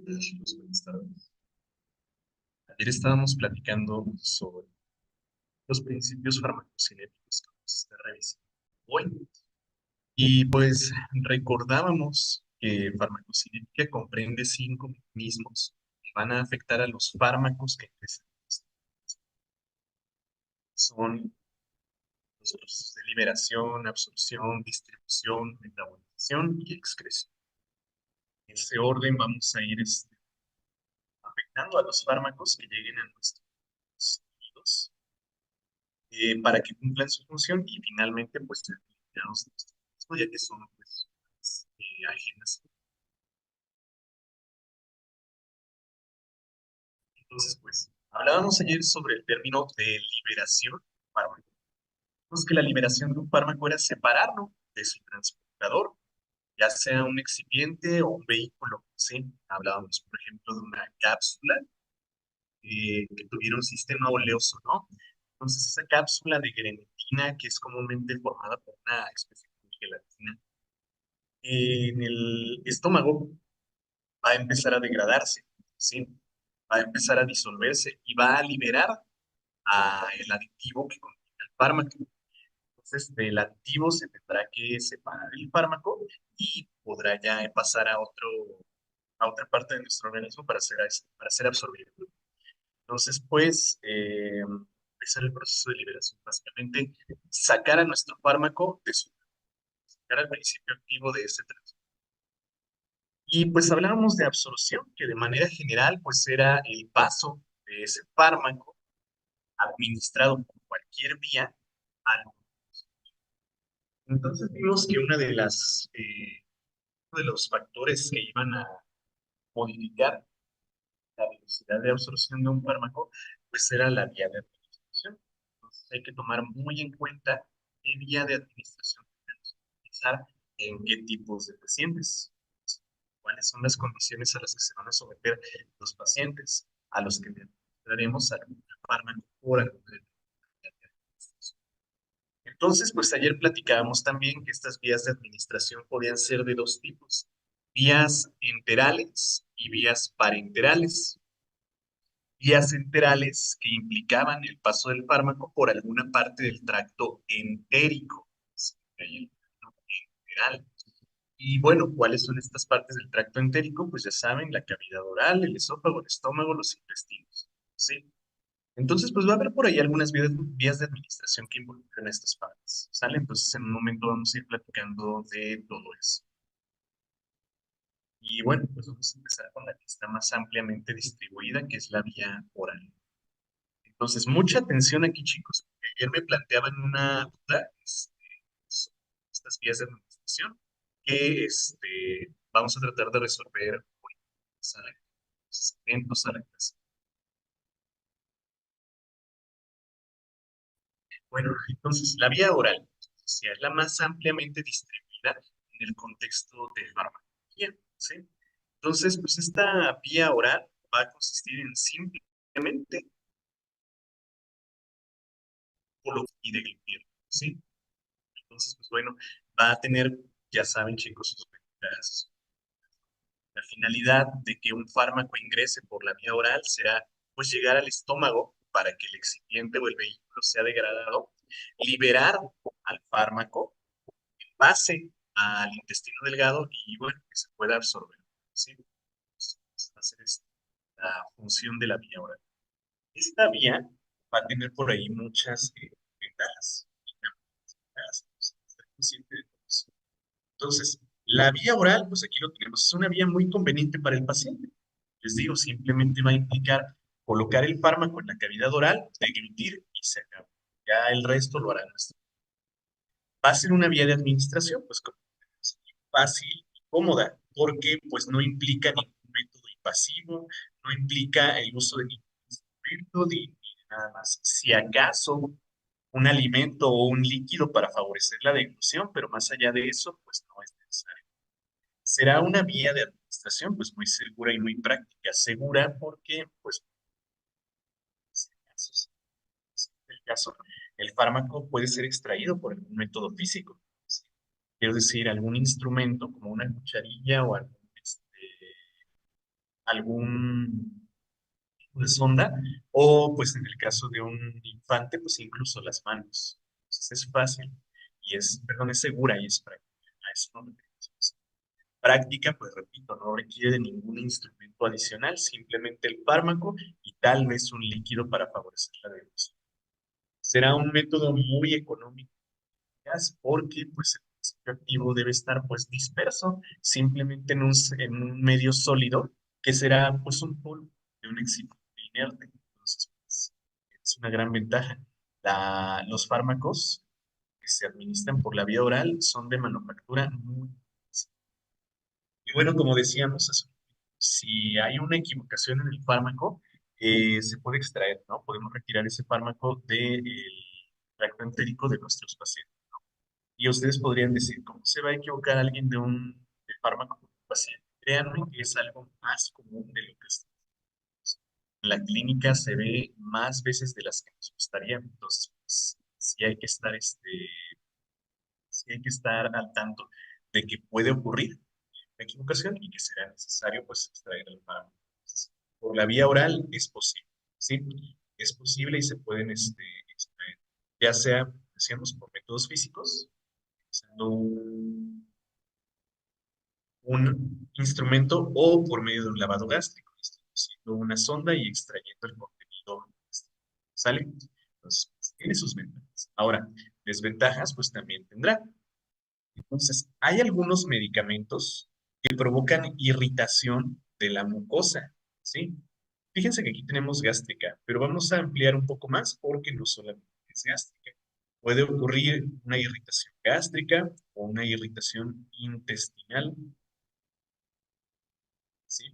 Chicos, buenas tardes. Ayer estábamos platicando sobre los principios farmacocinéticos que vamos a estar revisando hoy. Y pues recordábamos que farmacocinética comprende 5 mecanismos que van a afectar a los fármacos que ingresan. Son los procesos de liberación, absorción, distribución, metabolización y excreción. En ese orden vamos a ir afectando a los fármacos que lleguen a nuestros oídos para que cumplan su función y finalmente pues ser eliminados de nuestro organismo, ya que son pues ajenas. Entonces pues hablábamos ayer sobre el término de liberación fármaco. Pues que la liberación de un fármaco era separarlo de su transportador, ya sea un excipiente o un vehículo. ¿Sí? Hablábamos, por ejemplo, de una cápsula que tuviera un sistema oleoso, ¿no? Entonces, esa cápsula de grenetina, que es comúnmente formada por una especie de gelatina, en el estómago va a empezar a degradarse, ¿sí? Va a empezar a disolverse y va a liberar el aditivo que contiene el fármaco. Entonces, del aditivo se tendrá que separar el fármaco y podrá ya pasar a otra parte de nuestro organismo para ser absorbido. Entonces, pues, ese es el proceso de liberación. Básicamente, sacar a nuestro fármaco de sacar al principio activo de ese tránsito. Y pues hablábamos de absorción, que de manera general, pues era el paso de ese fármaco administrado por cualquier vía al. Entonces vimos que uno de los factores que iban a modificar la velocidad de absorción de un fármaco, pues era la vía de administración. Entonces hay que tomar muy en cuenta qué vía de administración tenemos que utilizar en qué tipos de pacientes, cuáles son las condiciones a las que se van a someter los pacientes a los que daremos algún fármaco por alguna administración. Entonces, pues ayer platicábamos también que estas vías de administración podían ser de dos tipos, vías enterales y vías parenterales. Vías enterales que implicaban el paso del fármaco por alguna parte del tracto entérico. Sí, ahí el tracto enteral. Y bueno, ¿cuáles son estas partes del tracto entérico? Pues ya saben, la cavidad oral, el esófago, el estómago, los intestinos. ¿Sí? Entonces, pues va a haber por ahí algunas vías de administración que involucran estas partes. ¿Sale? Entonces, en un momento vamos a ir platicando de todo eso. Y bueno, pues vamos a empezar con la que está más ampliamente distribuida, que es la vía oral. Entonces, mucha atención aquí, chicos, porque ayer me planteaban una duda sobre estas vías de administración que vamos a tratar de resolver hoy. ¿Sale? Entonces, atentos a la clase. Bueno, entonces, la vía oral, si es la más ampliamente distribuida en el contexto de farmacología, ¿sí? Entonces, pues esta vía oral va a consistir en simplemente y de glutiro, ¿sí? Entonces, pues bueno, va a tener, ya saben, chicos, sus ventajas. La finalidad de que un fármaco ingrese por la vía oral será pues llegar al estómago para que el excipiente o el vehículo sea degradado, liberar al fármaco, pase al intestino delgado y bueno, que se pueda absorber. ¿Sí? Va a ser la función de la vía oral. Esta vía va a tener por ahí muchas ventajas. Estar consciente de todo eso. Entonces, la vía oral, pues aquí lo tenemos, es una vía muy conveniente para el paciente. Les digo, simplemente va a implicar colocar el fármaco en la cavidad oral, deglutir y se acaba. Ya el resto lo hará nuestro. Va a ser una vía de administración, pues como tenemos aquí, fácil y cómoda, porque pues no implica ningún método invasivo, no implica el uso de ningún instrumento ni nada más. Si acaso un alimento o un líquido para favorecer la deglución, pero más allá de eso, pues no es necesario. Será una vía de administración pues muy segura y muy práctica. Segura porque pues en el caso, el fármaco puede ser extraído por algún método físico. ¿Sí? Quiero decir, algún instrumento como una cucharilla o algún tipo de sonda, o pues en el caso de un infante, pues incluso las manos. Entonces es fácil y perdón, es segura y es práctica. A eso no me refiero. Práctica, pues repito, no requiere de ningún instrumento adicional, simplemente el fármaco y tal vez un líquido para favorecer la devolución. Será un método muy económico porque pues el principio activo debe estar pues disperso simplemente en un medio sólido que será pues un polvo de un excitante inerte. Entonces, pues, es una gran ventaja. Los fármacos que se administran por la vía oral son de manufactura muy... Y bueno, como decíamos, si hay una equivocación en el fármaco, se puede extraer, ¿no? Podemos retirar ese fármaco del tracto entérico de nuestros pacientes. Y ustedes podrían decir, ¿cómo se va a equivocar alguien de fármaco con un paciente? Créanme que es algo más común de lo que es. En la clínica se ve más veces de las que nos gustaría. Entonces, pues, sí hay que estar al tanto de que puede ocurrir la equivocación y que será necesario, pues, extraer el fármaco. Entonces, por la vía oral es posible, ¿sí? Es posible y se pueden extraer, ya sea, decíamos, por métodos físicos, usando un instrumento o por medio de un lavado gástrico, introduciendo una sonda y extrayendo el contenido. ¿Sale? Entonces, pues, tiene sus ventajas. Ahora, desventajas, pues también tendrá. Entonces, hay algunos medicamentos que provocan irritación de la mucosa, ¿sí? Fíjense que aquí tenemos gástrica, pero vamos a ampliar un poco más porque no solamente es gástrica. Puede ocurrir una irritación gástrica o una irritación intestinal, ¿sí?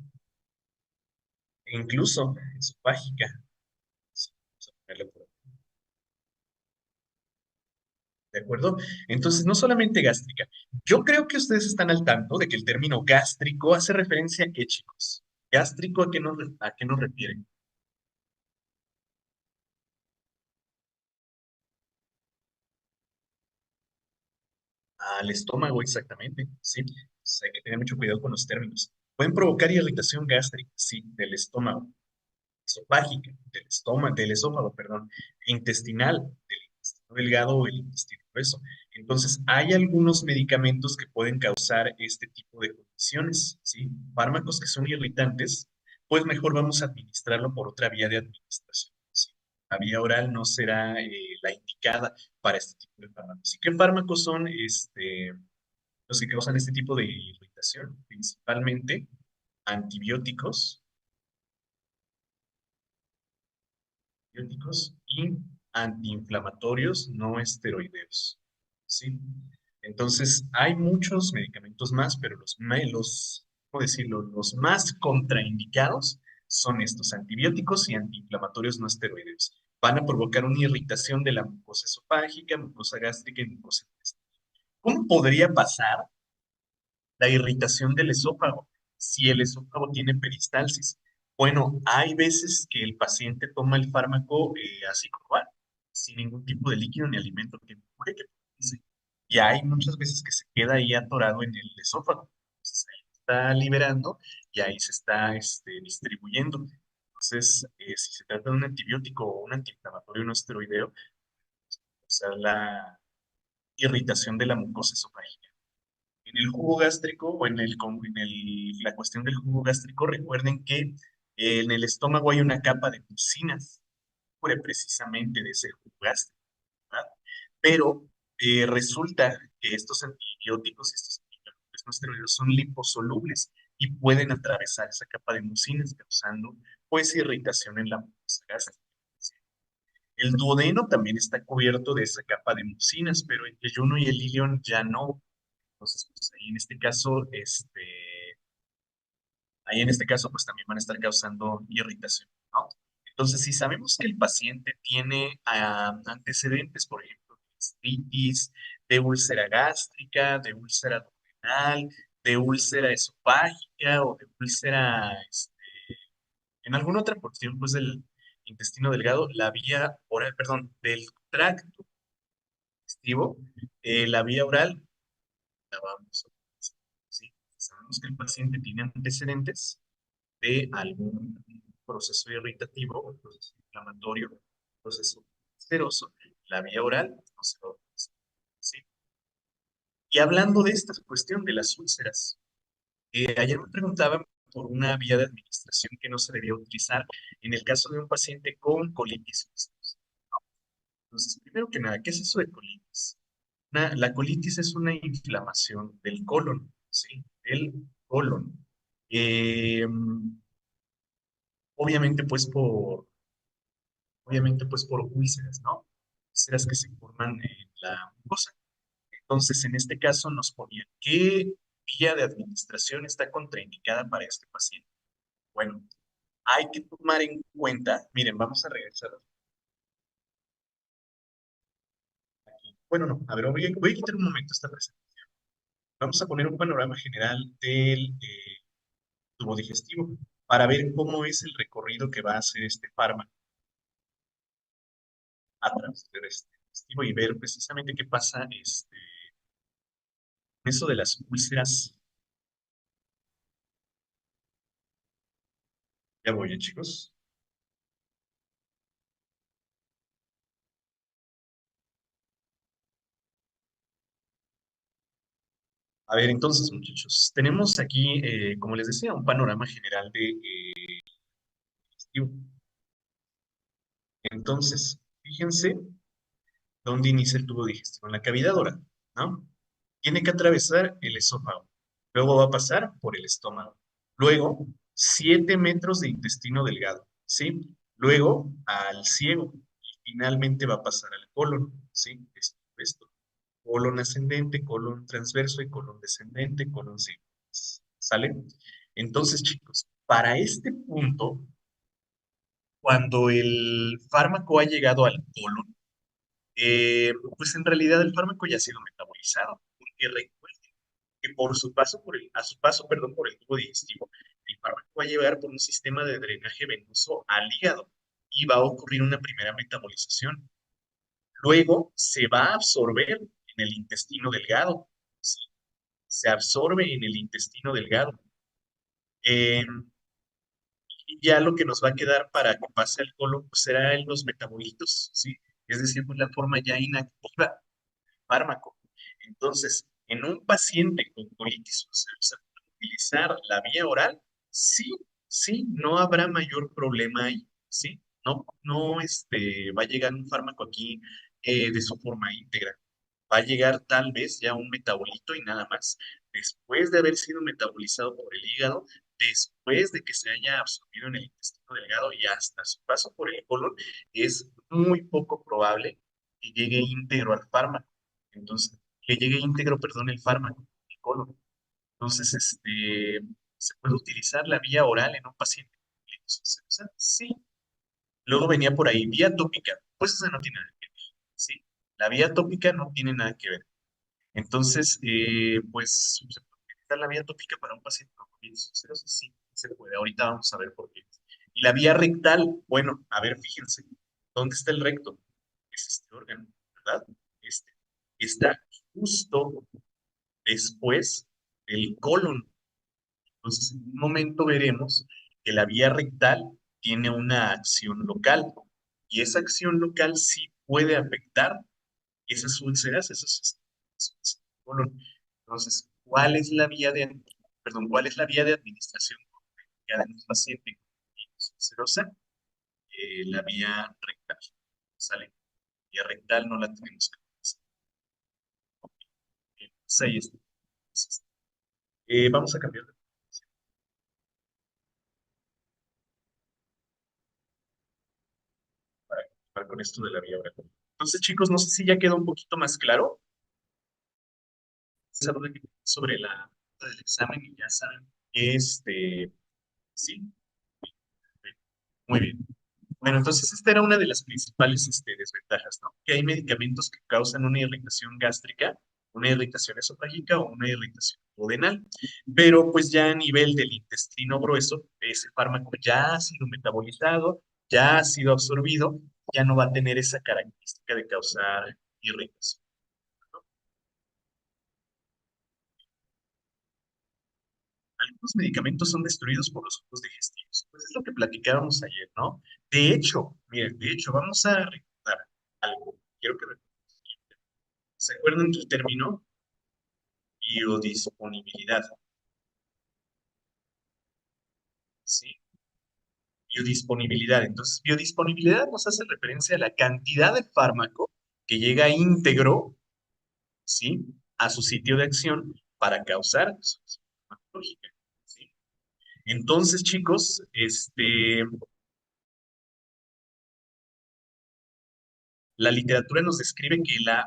E incluso esofágica. Sí, vamos a ponerle por aquí, ¿de acuerdo? Entonces, no solamente gástrica. Yo creo que ustedes están al tanto de que el término gástrico hace referencia a qué, chicos. ¿Gástrico a qué nos refiere? Al estómago, exactamente, sí. Entonces, hay que tener mucho cuidado con los términos. Pueden provocar irritación gástrica, sí, del estómago, esofágica, del esófago, perdón, intestinal, del intestino delgado o el intestino grueso. Entonces, hay algunos medicamentos que pueden causar este tipo de condiciones, ¿sí? Fármacos que son irritantes, pues mejor vamos a administrarlo por otra vía de administración, ¿sí? La vía oral no será la indicada para este tipo de fármacos. ¿Y qué fármacos son los que causan este tipo de irritación? Principalmente antibióticos, antibióticos y antiinflamatorios no esteroideos. ¿Sí? Entonces, hay muchos medicamentos más, pero ¿cómo decirlo? Los más contraindicados son estos antibióticos y antiinflamatorios no esteroideos. Van a provocar una irritación de la mucosa esofágica, mucosa gástrica y mucosa intestinal. ¿Cómo podría pasar la irritación del esófago si el esófago tiene peristalsis? Bueno, hay veces que el paciente toma el fármaco así como va, sin ningún tipo de líquido ni alimento que empuje, que produce. Y hay muchas veces que se queda ahí atorado en el esófago. Entonces ahí está liberando y ahí se está distribuyendo. Entonces, si se trata de un antibiótico o un antiinflamatorio no esteroideo, o sea, la irritación de la mucosa esofágica. En el jugo gástrico o la cuestión del jugo gástrico, recuerden que en el estómago hay una capa de mucinas, precisamente de ese jugo gástrico, ¿verdad? Pero resulta que estos antibióticos, estos antiinflamatorios no esteroideos son liposolubles y pueden atravesar esa capa de mucinas, causando pues irritación en la mucosa gástrica. El duodeno también está cubierto de esa capa de mucinas, pero el yeyuno y el ilion ya no. Entonces, pues ahí en este caso, pues también van a estar causando irritación, ¿no? Entonces, si sabemos que el paciente tiene antecedentes, por ejemplo, de gastritis, de úlcera gástrica, de úlcera abdominal, de úlcera esofágica o de úlcera, en alguna otra porción, pues del intestino delgado, la vía oral, perdón, del tracto digestivo, la vía oral la vamos a utilizar, ¿sí? Si sabemos que el paciente tiene antecedentes, de algún proceso irritativo, proceso inflamatorio, proceso ulceroso, la vía oral no se va a utilizar. ¿Sí? Y hablando de esta cuestión de las úlceras, ayer me preguntaban por una vía de administración que no se debía utilizar en el caso de un paciente con colitis ulcerosa. Entonces, primero que nada, ¿qué es eso de colitis? La colitis es una inflamación del colon, ¿sí? Del colon. Eh, obviamente, pues por úlceras, ¿no? Úlceras que se forman en la mucosa. Entonces, en este caso nos ponían, ¿qué vía de administración está contraindicada para este paciente? Bueno, hay que tomar en cuenta, miren, vamos a regresar aquí. Bueno, no, a ver, voy a quitar un momento esta presentación. Vamos a poner un panorama general del tubo digestivo para ver cómo es el recorrido que va a hacer este fármaco a través de este digestivo y ver precisamente qué pasa eso de las úlceras. Ya voy, chicos. A ver, entonces, muchachos, tenemos aquí, como les decía, un panorama general de digestivo. Entonces, fíjense dónde inicia el tubo digestivo, en la cavidad oral, ¿no? Tiene que atravesar el esófago, luego va a pasar por el estómago, luego 7 metros de intestino delgado, ¿sí? Luego al ciego y finalmente va a pasar al colon, ¿sí? Esto. Colon ascendente, colon transverso y colon descendente, colon sí. ¿Sale? Entonces, chicos, para este punto, cuando el fármaco ha llegado al colon, pues en realidad el fármaco ya ha sido metabolizado, porque recuerden que a su paso, perdón, por el tubo digestivo, el fármaco va a llegar por un sistema de drenaje venoso al hígado y va a ocurrir una primera metabolización. Luego se va a absorber en el intestino delgado, ¿sí? Se absorbe en el intestino delgado. Eh, y ya lo que nos va a quedar para que pase al colon pues, será en los metabolitos, ¿sí? Es decir, pues la forma ya inactiva del fármaco. Entonces, en un paciente con colitis ulcerosa, utilizar la vía oral, sí, sí, no habrá mayor problema ahí, ¿sí? No, no, va a llegar un fármaco aquí de su forma íntegra. Va a llegar tal vez ya un metabolito y nada más. Después de haber sido metabolizado por el hígado, después de que se haya absorbido en el intestino delgado y hasta su paso por el colon, es muy poco probable que llegue íntegro al fármaco. Entonces, que llegue íntegro, perdón, el fármaco, el colon. Entonces, ¿se puede utilizar la vía oral en un paciente con colitis ulcerosa? Sí. Luego venía por ahí vía tópica. Pues esa no tiene nada que ver, ¿sí? La vía tópica no tiene nada que ver. Entonces, pues, ¿se puede utilizar la vía tópica para un paciente con colitis ulcerosa? Sí, se puede. Ahorita vamos a ver por qué. Y la vía rectal, bueno, a ver, fíjense, ¿dónde está el recto? Es este órgano, ¿verdad? Este. Está justo después del colon. Entonces, en un momento veremos que la vía rectal tiene una acción local y esa acción local sí puede afectar esas úlceras, esos colon. Entonces, ¿cuál es la vía de administración de un paciente con colitis ulcerosa? La vía rectal, ¿sale? Vía rectal no la tenemos que utilizar. Pues ahí está. Entonces, vamos a cambiar de para continuar con esto de la vía oral. Entonces, chicos, no sé si ya quedó un poquito más claro esa duda que tenía sobre la nota del examen y ya saben que sí, muy bien. Bueno, entonces esta era una de las principales desventajas, ¿no? Que hay medicamentos que causan una irritación gástrica, una irritación esofágica o una irritación duodenal, pero pues ya a nivel del intestino grueso, ese fármaco ya ha sido metabolizado, ya ha sido absorbido, ya no va a tener esa característica de causar irritación. algunos medicamentos son destruidos por los jugos digestivos. Pues es lo que platicábamos ayer, ¿no? De hecho, miren, de hecho, vamos a recordar algo. Quiero que ¿se acuerdan del término biodisponibilidad? ¿Sí? Biodisponibilidad. Entonces, biodisponibilidad nos hace referencia a la cantidad de fármaco que llega íntegro, ¿sí? A su sitio de acción para causar su acción farmacológica, ¿sí? Entonces, chicos, la literatura nos describe que la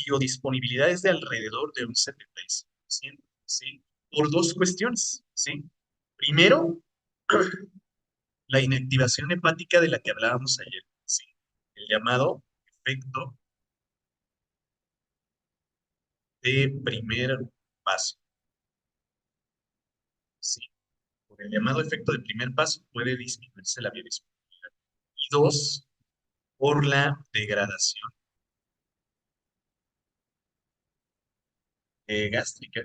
biodisponibilidad es de alrededor de un 75%, ¿sí? Por dos cuestiones, ¿sí? Primero, la inactivación hepática de la que hablábamos ayer, ¿sí? El llamado efecto de primer paso, ¿sí? Por el llamado efecto de primer paso puede disminuirse la biodisponibilidad. Y dos, por la degradación gástrica.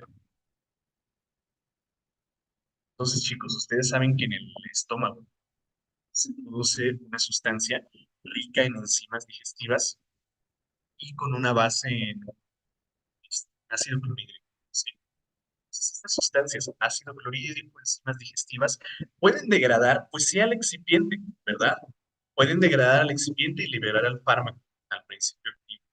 Entonces, chicos, ustedes saben que en el estómago se produce una sustancia rica en enzimas digestivas y con una base en ácido clorhídrico, ¿sí? Entonces, estas sustancias, ácido clorhídrico, enzimas digestivas, pueden degradar, pues sí, al excipiente, ¿verdad? Pueden degradar al excipiente y liberar al fármaco al principio activo,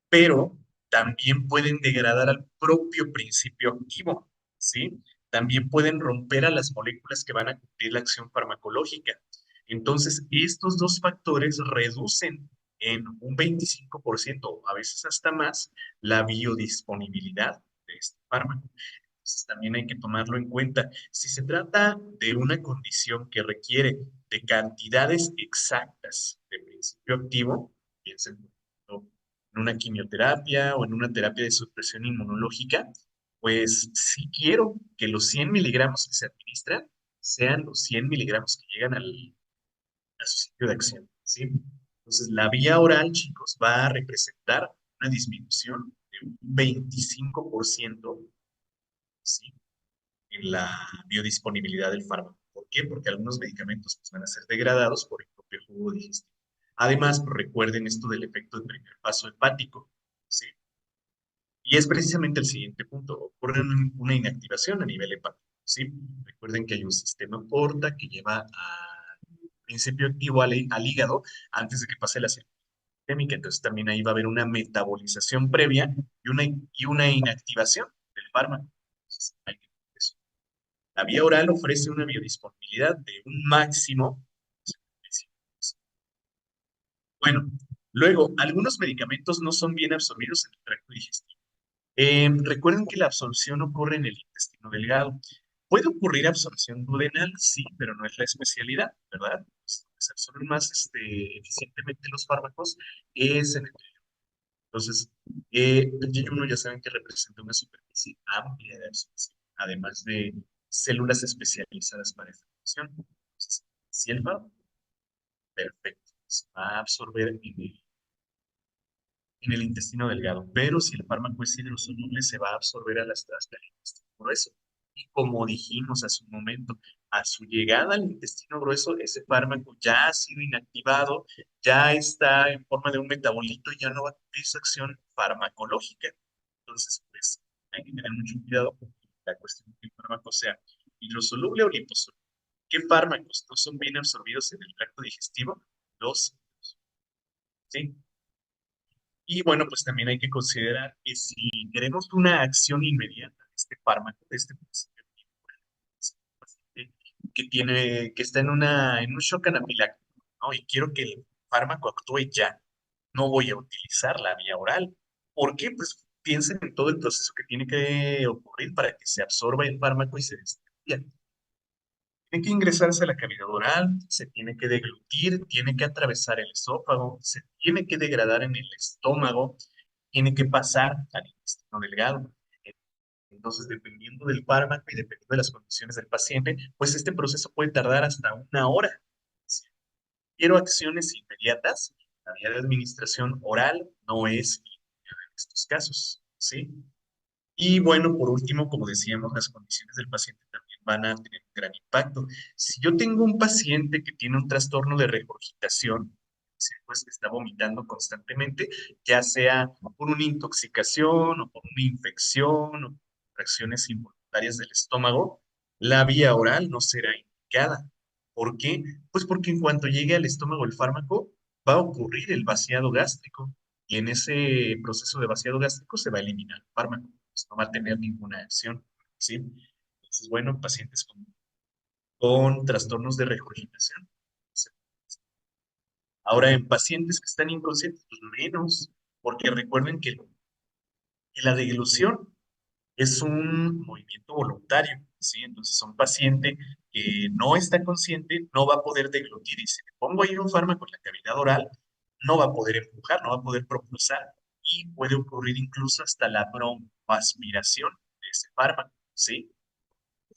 pero también pueden degradar al propio principio activo, ¿sí? También pueden romper a las moléculas que van a cumplir la acción farmacológica. Entonces, estos dos factores reducen en un 25%, a veces hasta más, la biodisponibilidad de este fármaco. Entonces, también hay que tomarlo en cuenta. Si se trata de una condición que requiere de cantidades exactas de principio activo, piensen por ejemplo, en una quimioterapia o en una terapia de supresión inmunológica, pues sí quiero que los 100 miligramos que se administran sean los 100 miligramos que llegan a su sitio de acción, ¿sí? Entonces, la vía oral, chicos, va a representar una disminución de un 25%, ¿sí? En la biodisponibilidad del fármaco. ¿Por qué? Porque algunos medicamentos pues, van a ser degradados por el propio jugo digestivo. Además, pues, recuerden esto del efecto de primer paso hepático, ¿sí? Y es precisamente el siguiente punto. Ocurre una inactivación a nivel hepático, ¿sí? Recuerden que hay un sistema porta que lleva al principio activo al hígado antes de que pase la circulación sistémica. Entonces también ahí va a haber una metabolización previa y una inactivación del fármaco. Entonces, hay que eso. La vía oral ofrece una biodisponibilidad de un máximo. Bueno, luego, algunos medicamentos no son bien absorbidos en el tracto digestivo. Recuerden que la absorción ocurre en el intestino delgado. Puede ocurrir absorción duodenal, sí, pero no es la especialidad, ¿verdad? Pues, donde se absorben más eficientemente los fármacos es en el. Entonces, el yeyuno ya saben que representa una superficie amplia de absorción, además de células especializadas para esta función. Entonces, si el fármaco, perfecto, se va a absorber en el intestino delgado, pero si el fármaco es hidrosoluble, se va a absorber hasta el intestino grueso. Y como dijimos hace un momento, a su llegada al intestino grueso, ese fármaco ya ha sido inactivado, ya está en forma de un metabolito y ya no va a cumplir su acción farmacológica. Entonces, pues, hay que tener mucho cuidado con la cuestión de que el fármaco sea hidrosoluble o liposoluble. ¿Qué fármacos no son bien absorbidos en el tracto digestivo? Los, ¿sí? Y bueno, pues también hay que considerar que si queremos una acción inmediata de este fármaco, de este principio activo, paciente que está en un shock anafiláctico, ¿no? Y quiero que el fármaco actúe ya, no voy a utilizar la vía oral. ¿Por qué? Pues piensen en todo el proceso que tiene que ocurrir para que se absorba el fármaco y se distribuya. Tiene que ingresarse a la cavidad oral, se tiene que deglutir, tiene que atravesar el esófago, se tiene que degradar en el estómago, tiene que pasar al intestino delgado. Entonces, dependiendo del fármaco y dependiendo de las condiciones del paciente, pues este proceso puede tardar hasta una hora. Si quiero acciones inmediatas, la vía de administración oral no es idónea en estos casos, ¿sí? Y bueno, por último, como decíamos, las condiciones del paciente también van a tener un gran impacto. Si yo tengo un paciente que tiene un trastorno de regurgitación, pues está vomitando constantemente, ya sea por una intoxicación o por una infección o reacciones involuntarias del estómago, la vía oral no será indicada. ¿Por qué? Pues porque en cuanto llegue al estómago el fármaco, va a ocurrir el vaciado gástrico y en ese proceso de vaciado gástrico se va a eliminar el fármaco, pues no va a tener ninguna acción, ¿sí? Entonces, bueno, pacientes con trastornos de regurgitación. Ahora, en pacientes que están inconscientes, pues menos, porque recuerden que la deglución es un movimiento voluntario, ¿sí? Entonces, un paciente que no está consciente no va a poder deglutir y si le pongo ahí un fármaco en la cavidad oral, no va a poder empujar, no va a poder propulsar y puede ocurrir incluso hasta la broncoaspiración de ese fármaco, ¿sí?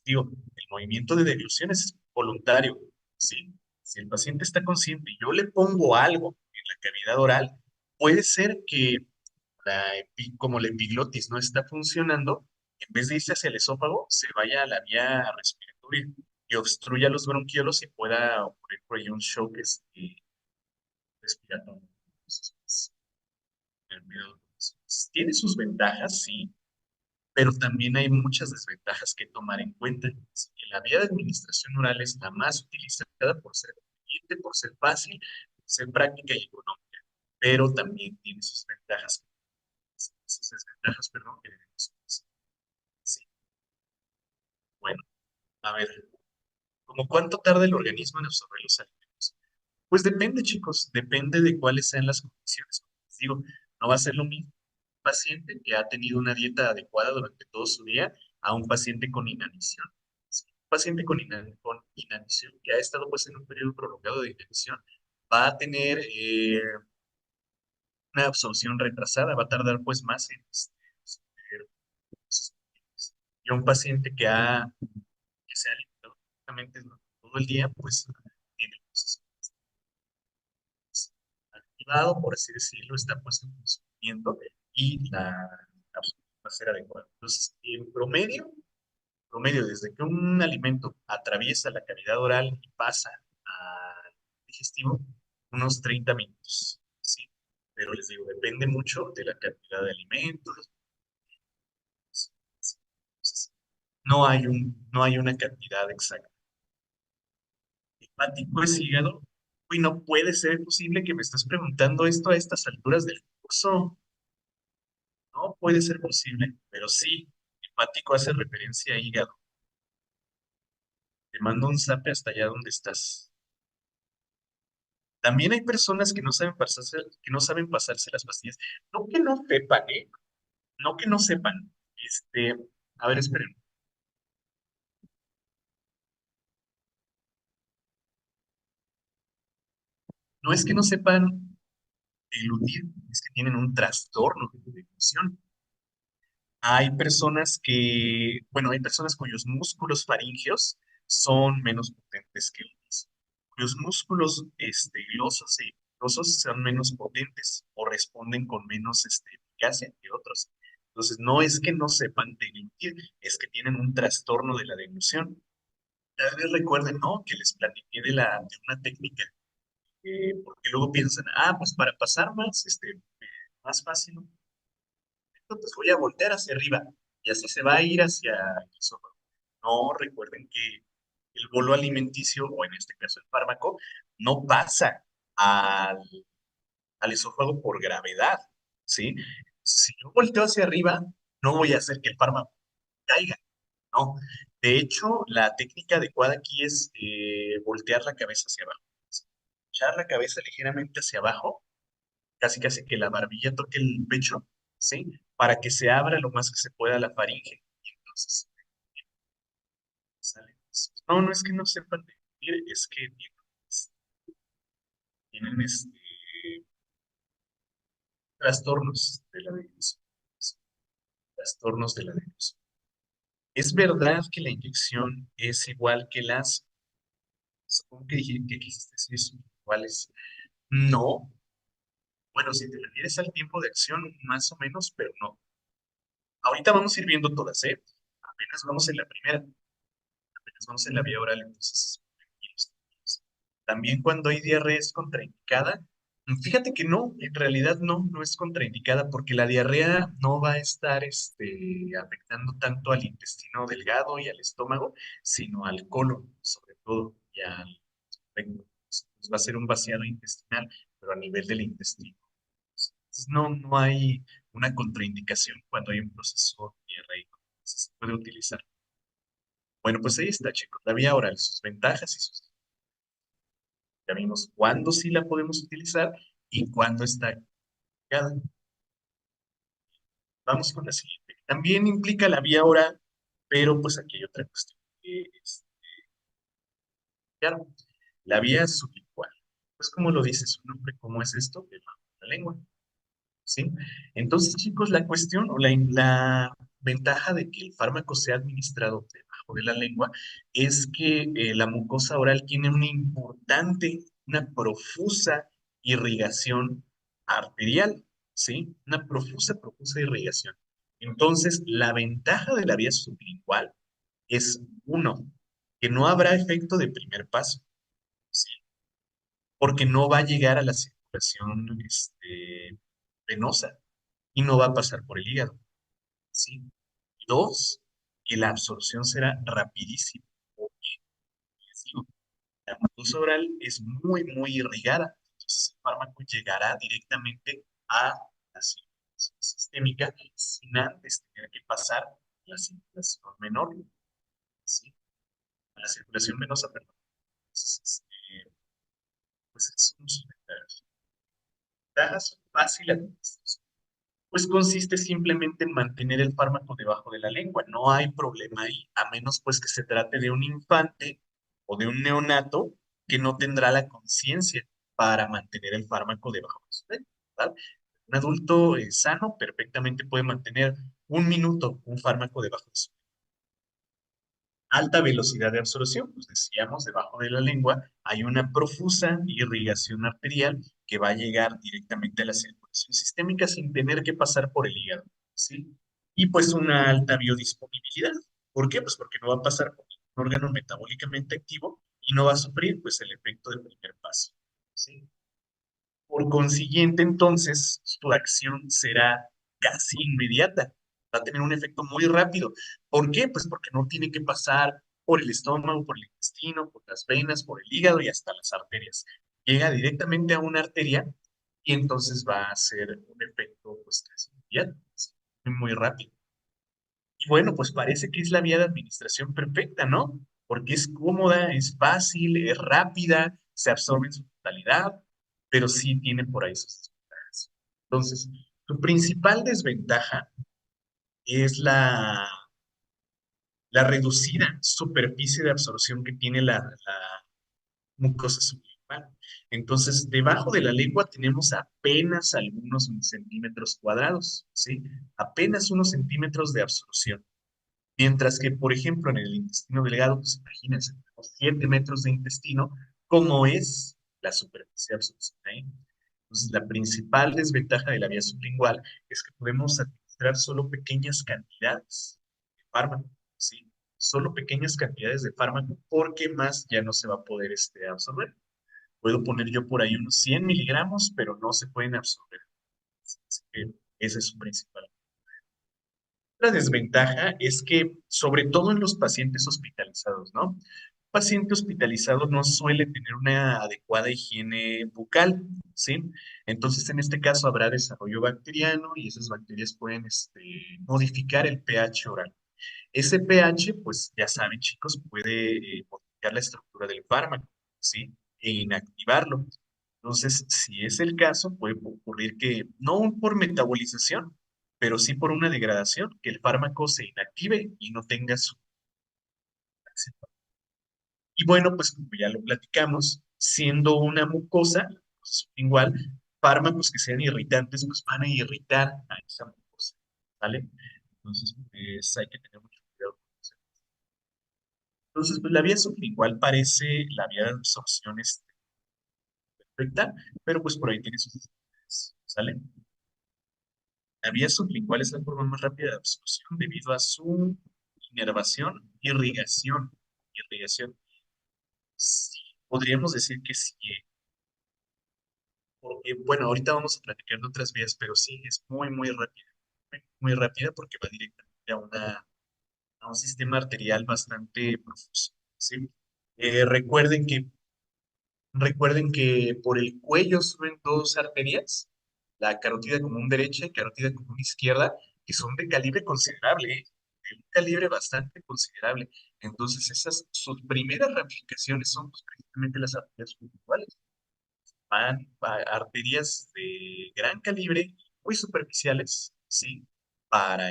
Digo, el movimiento de deglución es voluntario, ¿sí? Si el paciente está consciente y yo le pongo algo en la cavidad oral, puede ser que como la epiglotis no está funcionando, en vez de irse hacia el esófago, se vaya a la vía respiratoria y obstruya los bronquiolos y pueda ocurrir por ahí un shock respiratorio. Entonces, tiene sus ventajas, sí, pero también hay muchas desventajas que tomar en cuenta. Así que la vía de administración oral es la más utilizada por ser conveniente, por ser fácil, por ser práctica y económica, pero también tiene sus ventajas, sus desventajas, perdón, que debemos conocer. Sí, bueno, a ver, ¿cómo cuánto tarda el organismo en absorber los alimentos? Pues depende, chicos, depende de cuáles sean las condiciones. Como les digo, no va a ser lo mismo un paciente que ha tenido una dieta adecuada durante todo su día a un paciente con inanición. Si un paciente con inanición que ha estado pues en un periodo prolongado de inanición va a tener una absorción retrasada, va a tardar pues más en absorber sus nutrientes. Y un paciente que se ha alimentado correctamente durante todo el día, pues tiene el proceso activado, por así decirlo, está pues en funcionamiento y la va a ser adecuada. Entonces, en promedio, desde que un alimento atraviesa la cavidad oral y pasa al digestivo, unos 30 minutos, ¿sí? Pero les digo, depende mucho de la cantidad de alimentos. Entonces, no hay una cantidad exacta. Hepático es hígado. Uy, no puede ser posible que me estés preguntando esto a estas alturas del curso. No puede ser posible, pero sí, hepático hace referencia a hígado. Te mando un zape hasta allá donde estás. También hay personas que no saben pasarse las pastillas. No que no sepan, ¿eh? No que no sepan. A ver, esperen. No es que no sepan eludir, es que tienen un trastorno de ejecución. Hay personas cuyos músculos faringeos son menos potentes que otros, cuyos músculos glosos e hipoglossos son menos potentes o responden con menos eficacia que otros. Entonces, no es que no sepan deglutir, es que tienen un trastorno de la deglución. Tal vez recuerden, ¿no? Que les platiqué de una técnica, porque luego piensan, pues para pasar más fácil, ¿no? Pues voy a voltear hacia arriba y así se va a ir hacia el esófago. No, recuerden que el bolo alimenticio, o en este caso el fármaco, no pasa al, al esófago por gravedad, ¿sí? Si yo volteo hacia arriba, no voy a hacer que el fármaco caiga, ¿no? De hecho, la técnica adecuada aquí es voltear la cabeza hacia abajo. Echar la cabeza ligeramente hacia abajo, casi casi que la barbilla toque el pecho, ¿sí? Para que se abra lo más que se pueda la faringe. Y entonces sale. No, no es que no sepan definir, es que tienen trastornos de la depresión. Trastornos de la depresión. Es verdad que la inyección es igual que las, supongo que dije que quisiste decir son iguales. No, bueno, si te refieres al tiempo de acción, más o menos, pero no. Ahorita vamos a ir viendo todas, ¿eh? Apenas vamos en la primera. vamos en la vía oral, entonces, tranquilos, tranquilos. También cuando hay diarrea es contraindicada. Fíjate que no, en realidad no es contraindicada porque la diarrea no va a estar afectando tanto al intestino delgado y al estómago, sino al colon, sobre todo, y al recto. Entonces, va a ser un vaciado intestinal, pero a nivel del intestino. Entonces, no hay una contraindicación cuando hay un proceso diarreico. Entonces, se puede utilizar. Bueno, pues ahí está, chicos. La vía oral, sus ventajas y sus... Ya vimos cuándo sí la podemos utilizar y cuándo está indicada. Vamos con la siguiente. También implica la vía oral, pero pues aquí hay otra cuestión que es, claro, la vía sublingual. Pues como lo dice su nombre, ¿cómo es esto? Debajo de la lengua. ¿Sí? Entonces, chicos, la cuestión o la ventaja de que el fármaco sea administrado debajo de la lengua es que la mucosa oral tiene una importante, una profusa irrigación arterial, ¿sí? Una profusa irrigación. Entonces, la ventaja de la vía sublingual es, uno, que no habrá efecto de primer paso, ¿sí? Porque no va a llegar a la circulación venosa y no va a pasar por el hígado, ¿sí? Dos, que la absorción será rapidísima, porque les digo, la mucosa oral es muy irrigada, entonces el fármaco llegará directamente a la circulación sistémica sin antes tener que pasar a la circulación menor, ¿sí? A la circulación venosa, perdón. Entonces, pues son sus ventajas. Ventajas fácil administración. Pues consiste simplemente en mantener el fármaco debajo de la lengua. No hay problema ahí, a menos pues que se trate de un infante o de un neonato que no tendrá la conciencia para mantener el fármaco debajo de su lengua, ¿verdad? Un adulto sano perfectamente puede mantener un minuto un fármaco debajo de su lengua. Alta velocidad de absorción, pues decíamos, debajo de la lengua hay una profusa irrigación arterial que va a llegar directamente a la circulación sistémica sin tener que pasar por el hígado, ¿sí? Y pues una alta biodisponibilidad. ¿Por qué? Pues porque no va a pasar por un órgano metabólicamente activo y no va a sufrir pues el efecto del primer paso, ¿sí? Por consiguiente, entonces, su acción será casi inmediata. Va a tener un efecto muy rápido. ¿Por qué? Pues porque no tiene que pasar por el estómago, por el intestino, por las venas, por el hígado y hasta las arterias. Llega directamente a una arteria y entonces va a hacer un efecto pues casi inmediato, muy rápido. Y bueno, pues parece que es la vía de administración perfecta, ¿no? Porque es cómoda, es fácil, es rápida, se absorbe en su totalidad, pero sí tiene por ahí sus desventajas. Entonces, su principal desventaja es la reducida superficie de absorción que tiene la mucosa sublingual. Entonces, debajo de la lengua tenemos apenas algunos centímetros cuadrados, ¿sí? Apenas unos centímetros de absorción. Mientras que, por ejemplo, en el intestino delgado, pues imagínense, tenemos 7 metros de intestino, ¿cómo es la superficie absorción ahí? Entonces, la principal desventaja de la vía sublingual es que podemos administrar solo pequeñas cantidades de fármaco, ¿sí? Solo pequeñas cantidades de fármaco porque más ya no se va a poder absorber. Puedo poner yo por ahí unos 100 miligramos, pero no se pueden absorber. Así que esa es su principal. La desventaja es que, sobre todo en los pacientes hospitalizados, ¿no? Un paciente hospitalizado no suele tener una adecuada higiene bucal, ¿sí? Entonces, en este caso habrá desarrollo bacteriano y esas bacterias pueden modificar el pH oral. Ese pH, pues ya saben, chicos, puede modificar la estructura del fármaco, ¿sí? E inactivarlo. Entonces, si es el caso, puede ocurrir que no por metabolización, pero sí por una degradación, que el fármaco se inactive y no tenga su acción. Y bueno, pues como ya lo platicamos, siendo una mucosa, pues, igual, fármacos que sean irritantes, pues van a irritar a esa mucosa, ¿vale? Entonces, pues hay que tener mucho cuidado con eso. Entonces, pues la vía sublingual parece la vía de absorción perfecta, pero pues por ahí tiene sus dificultades, ¿sale? La vía sublingual es la forma más rápida de absorción debido a su inervación y irrigación. irrigación. Sí, podríamos decir que sí, porque, bueno, ahorita vamos a platicar de otras vías, pero sí, es muy rápida, muy rápida porque va directamente a un sistema arterial bastante profuso, ¿sí? Recuerden que por el cuello suben dos arterias, la carótida común derecha y carótida común izquierda, que son de calibre considerable, ¿eh? De un calibre bastante considerable. Entonces, sus primeras ramificaciones son pues, precisamente las arterias puntuales. Arterias de gran calibre, muy superficiales, ¿sí? Para,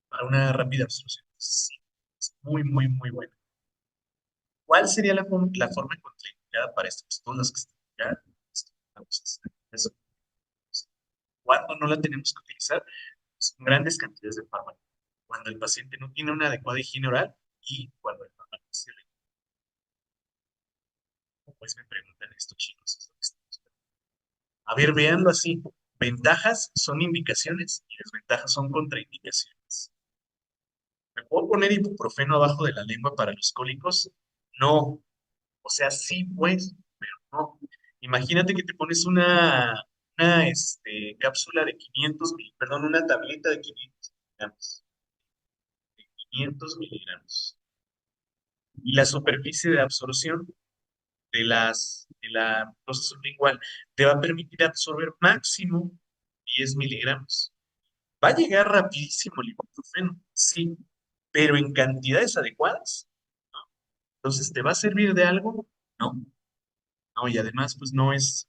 para una rápida absorción. Sí, es muy buena. ¿Cuál sería la forma contraindicada para esto? Pues todas las que están acá, entonces, eso. ¿Cuándo no la tenemos que utilizar? Pues, grandes cantidades de fármaco. Cuando el paciente no tiene una adecuada higiene oral y cuando el fármaco se le... Pues me preguntan esto, chicos. Es lo que estamos viendo. A ver, véanlo así. Ventajas son indicaciones y desventajas son contraindicaciones. ¿Me puedo poner ibuprofeno abajo de la lengua para los cólicos? No. O sea, sí, pues, pero no. Imagínate que te pones una cápsula de 500 perdón, una tableta de 500 miligramos. 500 miligramos. Y la superficie de absorción de la mucosa sublingual te va a permitir absorber máximo 10 miligramos. Va a llegar rapidísimo el ibuprofeno, sí, pero en cantidades adecuadas. Entonces, ¿te va a servir de algo? No, no, y además, pues no es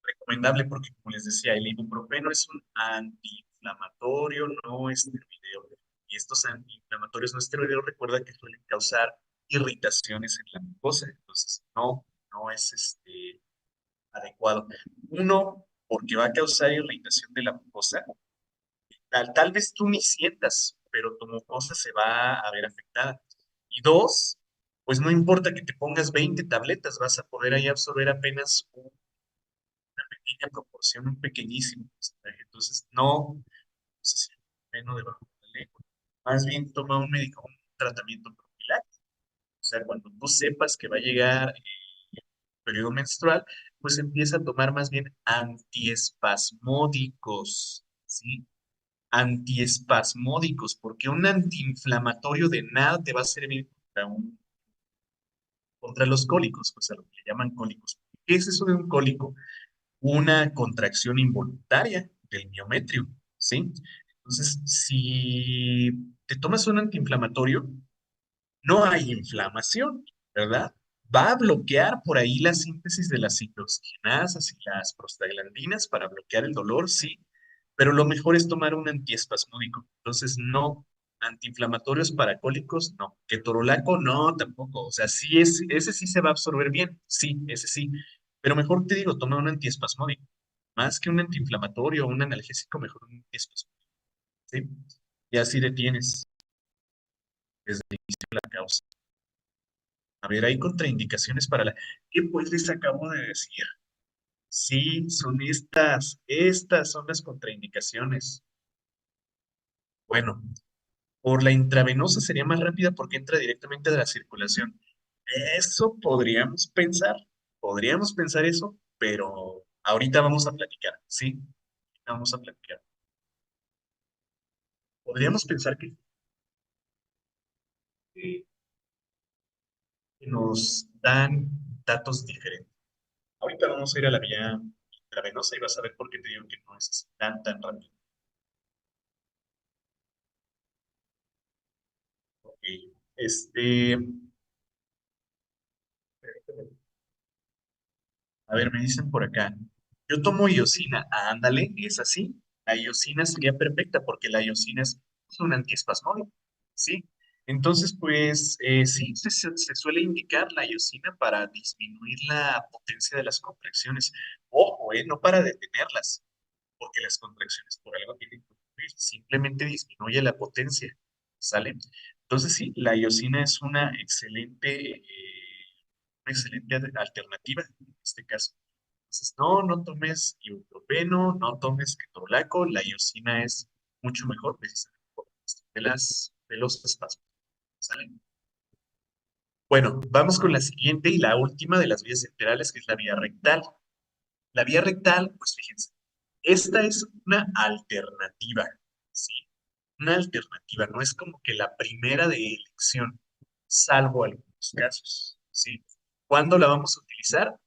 recomendable porque, como les decía, el ibuprofeno es un antiinflamatorio no esteroideo. Y estos antiinflamatorios no esteroideos recuerda que suelen causar irritaciones en la mucosa. Entonces, no es adecuado. Uno, porque va a causar irritación de la mucosa. Tal vez tú ni sientas, pero tu mucosa se va a ver afectada. Y dos, pues no importa que te pongas 20 tabletas, vas a poder ahí absorber apenas pequeña proporción, un pequeñísimo porcentaje. Entonces, no se menos debajo de la lengua. Más bien toma un tratamiento profiláctico. O sea, cuando tú sepas que va a llegar el periodo menstrual, pues empieza a tomar más bien antiespasmódicos, ¿sí? Antiespasmódicos, porque un antiinflamatorio de nada te va a servir contra los cólicos, pues a lo que le llaman cólicos. ¿Qué es eso de un cólico? Una contracción involuntaria del miometrio, ¿sí? Entonces, si te tomas un antiinflamatorio, no hay inflamación, ¿verdad? Va a bloquear por ahí la síntesis de las citoxinas y las prostaglandinas para bloquear el dolor, sí, pero lo mejor es tomar un antiespasmódico. Entonces, no, antiinflamatorios para cólicos, no. Ketorolaco, no, tampoco. O sea, sí ese sí se va a absorber bien, sí, ese sí. Pero mejor te digo, toma un antiespasmódico. Más que un antiinflamatorio o un analgésico, mejor un antiespasmódico, ¿sí? Y así detienes desde el inicio la causa. A ver, hay contraindicaciones para la... ¿Qué pues les acabo de decir? Sí, son estas son las contraindicaciones. Bueno, por la intravenosa sería más rápida porque entra directamente de la circulación. Eso podríamos pensar eso, pero ahorita vamos a platicar, ¿sí? Vamos a platicar. Podríamos pensar eh, que nos dan datos diferentes. Ahorita vamos a ir a la vía intravenosa y vas a ver por qué te digo que no es tan rápido. Ok. Este, a ver, me dicen por acá. Yo tomo iosina. Ah, ándale, es así. La iosina sería perfecta porque la iosina es un antiespasmódico. Sí. Entonces, pues sí, se suele indicar la iosina para disminuir la potencia de las contracciones. Ojo, no para detenerlas, porque las contracciones por algo tienen que ocurrir, simplemente disminuye la potencia, ¿sale? Entonces sí, la iosina es una excelente alternativa en este caso. Entonces, no tomes ibuprofeno, no tomes ketorolaco, la iosina es mucho mejor precisamente por la cuestión de las de los espasmos. ¿Sale? Bueno, vamos con la siguiente y la última de las vías enterales, que es la vía rectal. La vía rectal, pues fíjense, esta es una alternativa, ¿sí? Una alternativa, no es como que la primera de elección, salvo algunos casos, ¿sí? ¿Cuándo la vamos a utilizar?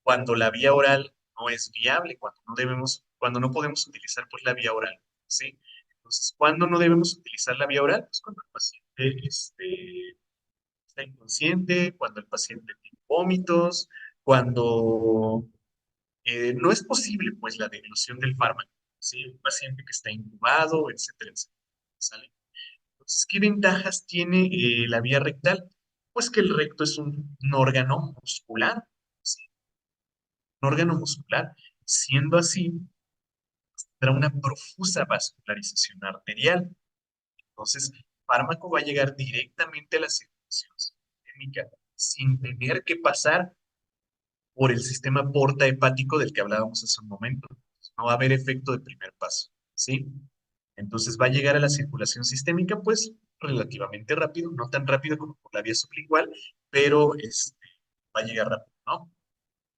Cuando la vía oral no es viable, cuando no podemos utilizar pues la vía oral, ¿sí? Entonces, ¿cuándo no debemos utilizar la vía oral? Pues cuando el paciente está inconsciente, cuando el paciente tiene vómitos, cuando no es posible pues la deglución del fármaco, ¿sí? Un paciente que está intubado, etcétera, etcétera, ¿sale? Entonces, ¿qué ventajas tiene la vía rectal? Pues que el recto es un órgano muscular, ¿sí? Un órgano muscular. Siendo así, tendrá una profusa vascularización arterial. Entonces, el fármaco va a llegar directamente a la circulación sistémica sin tener que pasar por el sistema porta hepático del que hablábamos hace un momento. No va a haber efecto de primer paso, ¿sí? Entonces va a llegar a la circulación sistémica, pues, relativamente rápido, no tan rápido como por la vía sublingual, pero va a llegar rápido, ¿no?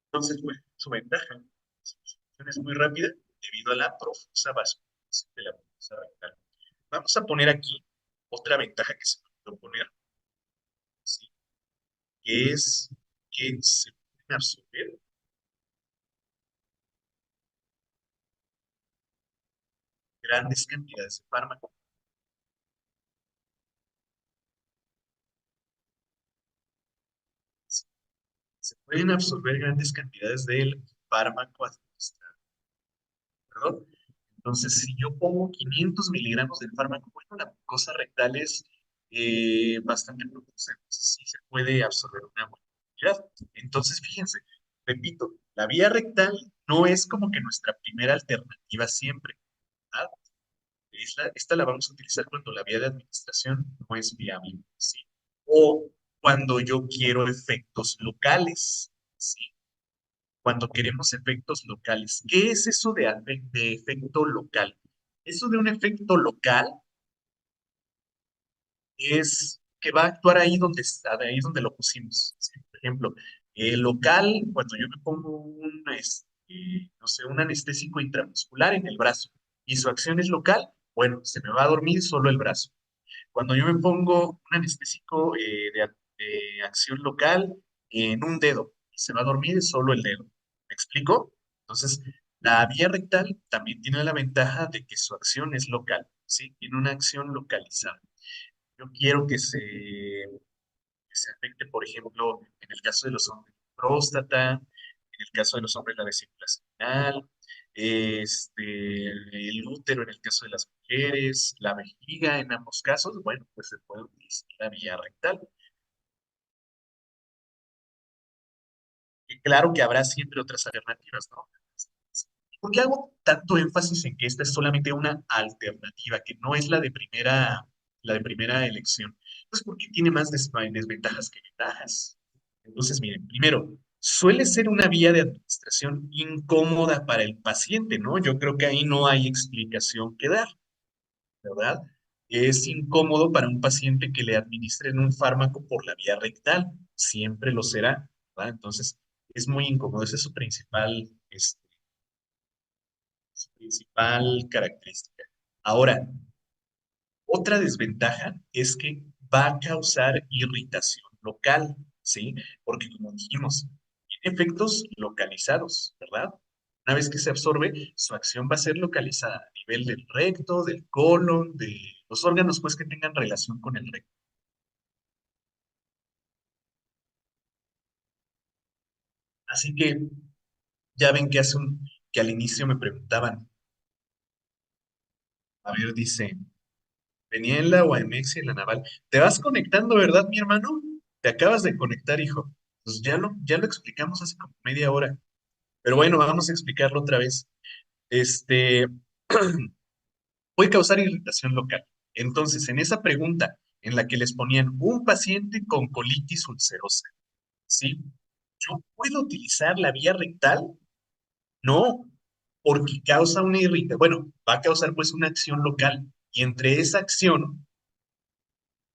Entonces, bueno, su ventaja, su función es muy rápida debido a la profusa vascularización de la mucosa rectal. Vamos a poner aquí otra ventaja que se puede poner, ¿sí? Que es que se pueden absorber grandes cantidades de fármaco. Se pueden absorber grandes cantidades del fármaco administrado, ¿perdón? Entonces, si yo pongo 500 miligramos del fármaco, bueno, la mucosa rectal es bastante profusa, entonces sí se puede absorber una buena cantidad. Entonces, fíjense, repito, la vía rectal no es como que nuestra primera alternativa siempre, ¿verdad? Esta la vamos a utilizar cuando la vía de administración no es viable, ¿sí? O cuando yo quiero efectos locales, ¿sí? Cuando queremos efectos locales. ¿Qué es eso de efecto local? Eso de un efecto local es que va a actuar ahí donde está, de ahí donde lo pusimos. ¿Sí? Por ejemplo, local, cuando yo me pongo no sé, un anestésico intramuscular en el brazo y su acción es local, bueno, se me va a dormir solo el brazo. Cuando yo me pongo un anestésico de acción local en un dedo, se va a dormir solo el dedo. ¿Me explico? Entonces, la vía rectal también tiene la ventaja de que su acción es local, ¿sí? Tiene una acción localizada. Yo quiero que se afecte, por ejemplo, en el caso de los hombres, la próstata, en el caso de los hombres, la vesícula seminal, el útero en el caso de las mujeres, la vejiga en ambos casos, bueno, pues se puede utilizar la vía rectal. Y claro que habrá siempre otras alternativas, ¿no? ¿Por qué hago tanto énfasis en que esta es solamente una alternativa, que no es la de primera elección? Pues porque tiene más desventajas que ventajas. Entonces, miren, primero, suele ser una vía de administración incómoda para el paciente, ¿no? Yo creo que ahí no hay explicación que dar, ¿verdad? Es incómodo para un paciente que le administren un fármaco por la vía rectal, siempre lo será, ¿verdad? Entonces, es muy incómodo, esa es su principal característica. Ahora, otra desventaja es que va a causar irritación local, ¿sí? Porque como dijimos, tiene efectos localizados, ¿verdad? Una vez que se absorbe, su acción va a ser localizada a nivel del recto, del colon, de los órganos pues que tengan relación con el recto. Así que ya ven que que al inicio me preguntaban, a ver, dice, venía en la UAMX y en la Naval. ¿Te vas conectando, verdad, mi hermano? Te acabas de conectar, hijo. Pues ya lo explicamos hace como media hora. Pero bueno, vamos a explicarlo otra vez. Este, puede causar irritación local. Entonces, en esa pregunta en la que les ponían un paciente con colitis ulcerosa, ¿sí? ¿Yo puedo utilizar la vía rectal? No, porque causa una irritación. Bueno, va a causar pues una acción local. Y entre esa acción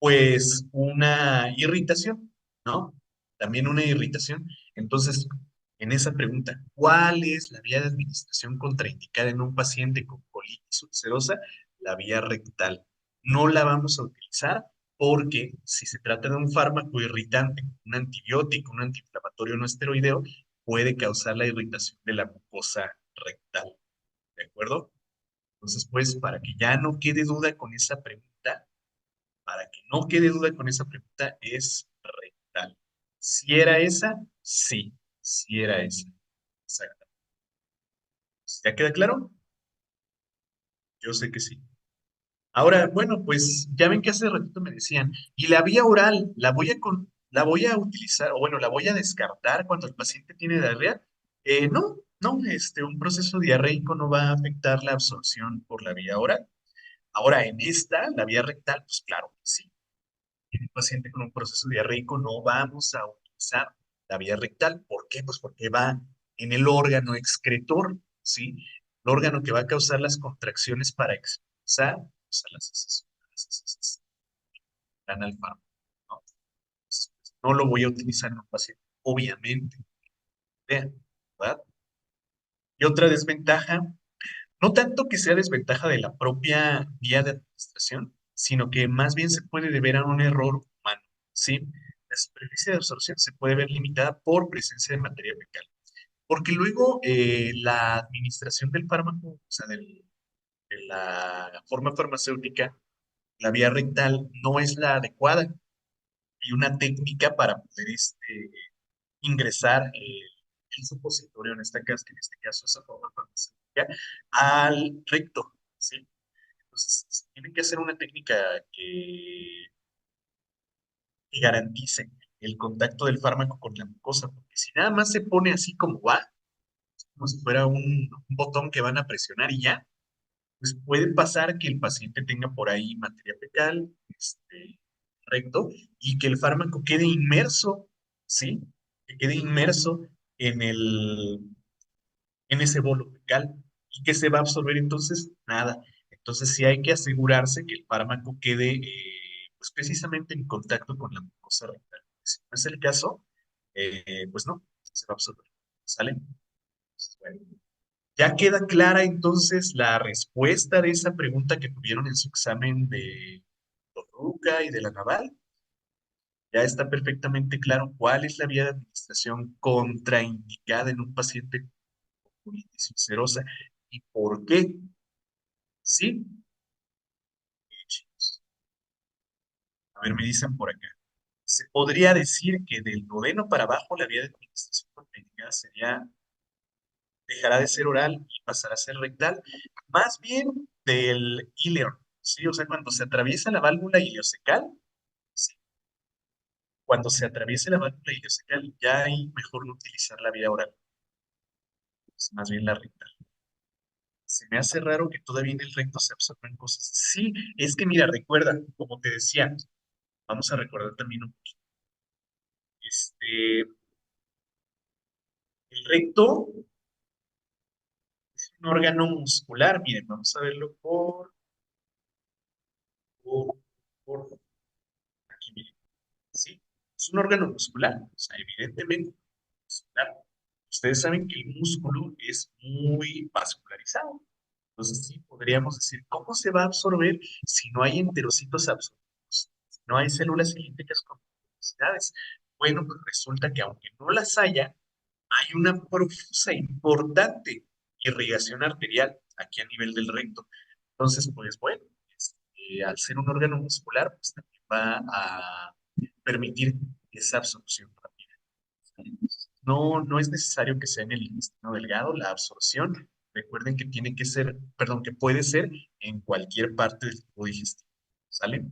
Pues una irritación, ¿no? También una irritación. Entonces, en esa pregunta, ¿cuál es la vía de administración contraindicada en un paciente con colitis ulcerosa? La vía rectal. No la vamos a utilizar porque si se trata de un fármaco irritante, un antibiótico, un antiinflamatorio no esteroideo, puede causar la irritación de la mucosa rectal. ¿De acuerdo? Entonces, pues, para que ya no quede duda con esa pregunta, para que no quede duda con esa pregunta, es rectal. Si era esa, sí, si era esa. Exacto. ¿Ya queda claro? Yo sé que sí. Ahora, bueno, pues ya ven que hace ratito me decían, y la vía oral, la voy a utilizar, o bueno, la voy a descartar cuando el paciente tiene diarrea. No, no, un proceso diarreico no va a afectar la absorción por la vía oral. Ahora, en esta, la vía rectal, pues claro que sí. En un paciente con un proceso diarreico no vamos a utilizar la vía rectal. ¿Por qué? Pues porque va en el órgano excretor, ¿sí? El órgano que va a causar las contracciones para expulsar, o sea, las dan al fármaco, ¿no? Entonces, pues, no lo voy a utilizar en un paciente, obviamente, vean, ¿verdad? Y otra desventaja, no tanto que sea desventaja de la propia vía de administración, sino que más bien se puede deber a un error humano, ¿sí? La superficie de absorción se puede ver limitada por presencia de materia fecal, porque luego la administración del fármaco, o sea, de la forma farmacéutica, la vía rectal no es la adecuada y una técnica para poder ingresar el supositorio, en este caso esa forma farmacéutica, al recto, ¿sí? Entonces, tienen que hacer una técnica que garantice el contacto del fármaco con la mucosa, porque si nada más se pone así como va, como si fuera un botón que van a presionar y ya, pues puede pasar que el paciente tenga por ahí materia fecal, recto, y que el fármaco quede inmerso, ¿sí? Que quede inmerso en en ese bolo fecal y que se va a absorber entonces nada. Entonces sí hay que asegurarse que el fármaco quede pues precisamente en contacto con la mucosa rectal. Si no es el caso, pues no, se va a absorber. ¿Sale? Entonces, bueno, ya queda clara entonces la respuesta de esa pregunta que tuvieron en su examen de Torruca y de la Naval. Ya está perfectamente claro cuál es la vía de administración contraindicada en un paciente con colitis ulcerosa y por qué. Sí, chicos. A ver, me dicen por acá. Se podría decir que del duodeno para abajo la vía de administración contraindicada sería, dejará de ser oral y pasará a ser rectal, más bien del ileón, ¿sí? O sea, cuando se atraviesa la válvula ileocecal, ¿sí? Cuando se atraviesa la válvula ileocecal, ya hay mejor no utilizar la vía oral, es más bien la rectal. Se me hace raro que todavía en el recto se absorban cosas. Sí, es que mira, recuerda, como te decía, vamos a recordar también un poquito. El recto es un órgano muscular, miren, vamos a verlo por, por aquí, miren, ¿sí? Es un órgano muscular, o sea, evidentemente muscular. Ustedes saben que el músculo es muy vascularizado. Entonces, sí, podríamos decir, ¿cómo se va a absorber si no hay enterocitos absorbidos? Si no hay células cilíndricas con necesidades. Bueno, pues resulta que aunque no las haya, hay una profusa, importante irrigación arterial aquí a nivel del recto. Entonces, pues bueno, al ser un órgano muscular, pues también va a permitir esa absorción rápida. No, no es necesario que sea en el intestino delgado la absorción. Recuerden que tiene que ser, perdón, que puede ser en cualquier parte del tubo digestivo. ¿Sale?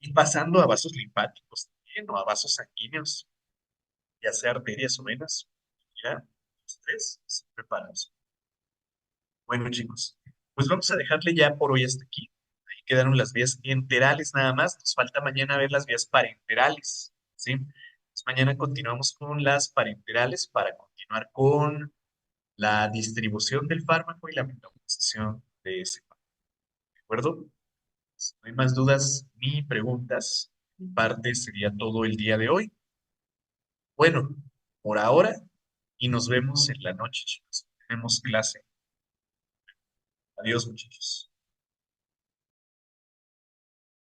Y pasando a vasos linfáticos también, o a vasos sanguíneos, ya sea arterias o venas. Ya, los tres, están preparados. Bueno, chicos, pues vamos a dejarle ya por hoy hasta aquí. Ahí quedaron las vías enterales nada más. Nos falta mañana ver las vías parenterales, ¿sí? Pues mañana continuamos con las parenterales para continuar con la distribución del fármaco y la metabolización de ese fármaco. ¿De acuerdo? Si no hay más dudas ni preguntas, mi parte sería todo el día de hoy. Bueno, por ahora, y nos vemos en la noche, chicos. Tenemos clase. Adiós, muchachos.